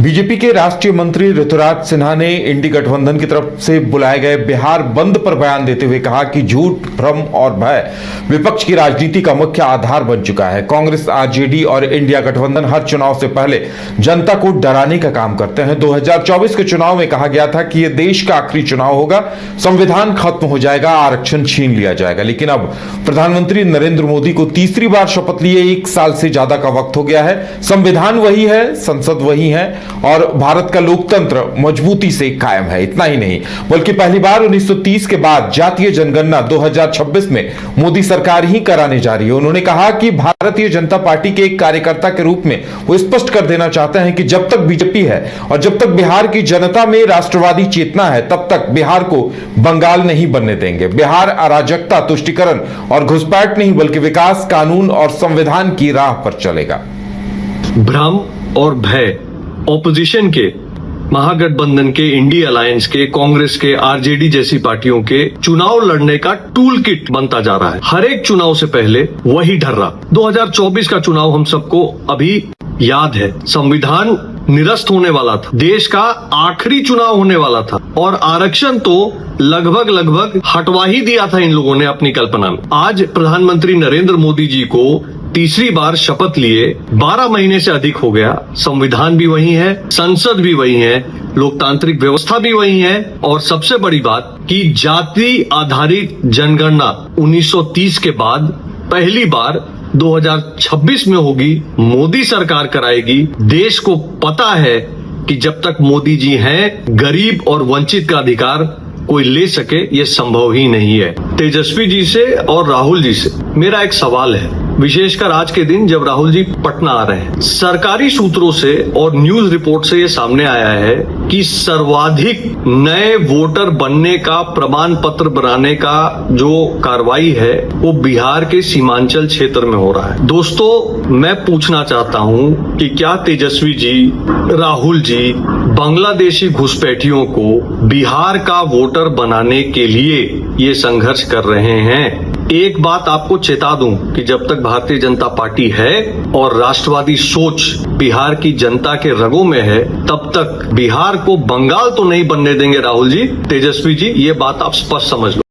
BJP के राष्ट्रीय मंत्री ऋतुराज सिन्हा ने इंडी गठबंधन की तरफ से बुलाए गए बिहार बंद पर बयान देते हुए कहा कि झूठ, भ्रम और भय विपक्ष की राजनीति का मुख्य आधार बन चुका है। कांग्रेस, आरजेडी और इंडिया गठबंधन हर चुनाव से पहले जनता को डराने का काम करते हैं। 2024 के चुनाव में कहा गया था कि यह देश का आखिरी चुनाव होगा, संविधान खत्म हो जाएगा, आरक्षण छीन लिया जाएगा। लेकिन अब प्रधानमंत्री नरेंद्र मोदी को तीसरी बार शपथ लिए 1 साल से ज्यादा का वक्त हो गया है। संविधान वही है, संसद वही है और भारत का लोकतंत्र मजबूती से कायम है। इतना ही नहीं बल्कि पहली बार 1930 के बाद जातीय जनगणना 2026 में मोदी सरकार ही कराने जा रही है। उन्होंने कहा कि भारतीय जनता पार्टी के एक कार्यकर्ता के रूप में वो स्पष्ट कर देना चाहते हैं कि जब तक बीजेपी है और जब तक बिहार की जनता में राष्ट्रवादी चेतना है, तब तक बिहार को बंगाल नहीं बनने देंगे। बिहार अराजकता, तुष्टीकरण और घुसपैठ नहीं बल्कि विकास, कानून और संविधान की राह पर चलेगा। भ्रम और भय ऑपोजिशन के, महागठबंधन के, इंडिया अलायंस के, कांग्रेस के, आरजेडी जैसी पार्टियों के चुनाव लड़ने का टूल किट बनता जा रहा है। हर एक चुनाव से पहले वही ढर्रा। 2024 का चुनाव हम सबको अभी याद है। संविधान निरस्त होने वाला था, देश का आखिरी चुनाव होने वाला था और आरक्षण तो लगभग हटवा ही दिया था इन लोगों ने अपनी कल्पना में। आज प्रधानमंत्री नरेंद्र मोदी जी को तीसरी बार शपथ लिए 12 महीने से अधिक हो गया। संविधान भी वही है, संसद भी वही है, लोकतांत्रिक व्यवस्था भी वही है और सबसे बड़ी बात कि जाति आधारित जनगणना 1930 के बाद पहली बार 2026 में होगी, मोदी सरकार कराएगी। देश को पता है कि जब तक मोदी जी हैं, गरीब और वंचित का अधिकार कोई ले सके ये संभव ही नहीं है। तेजस्वी जी से और राहुल जी से मेरा एक सवाल है, विशेषकर आज के दिन जब राहुल जी पटना आ रहे हैं। सरकारी सूत्रों से और न्यूज रिपोर्ट से ये सामने आया है कि सर्वाधिक नए वोटर बनने का प्रमाण पत्र बनाने का जो कार्रवाई है वो बिहार के सीमांचल क्षेत्र में हो रहा है। दोस्तों, मैं पूछना चाहता हूं कि क्या तेजस्वी जी, राहुल जी बांग्लादेशी घुसपैठियों को बिहार का वोटर बनाने के लिए ये संघर्ष कर रहे हैं? एक बात आपको चेता दूं कि जब तक भारतीय जनता पार्टी है और राष्ट्रवादी सोच बिहार की जनता के रगों में है, तब तक बिहार को बंगाल तो नहीं बनने देंगे राहुल जी, तेजस्वी जी, ये बात आप स्पष्ट समझ लो।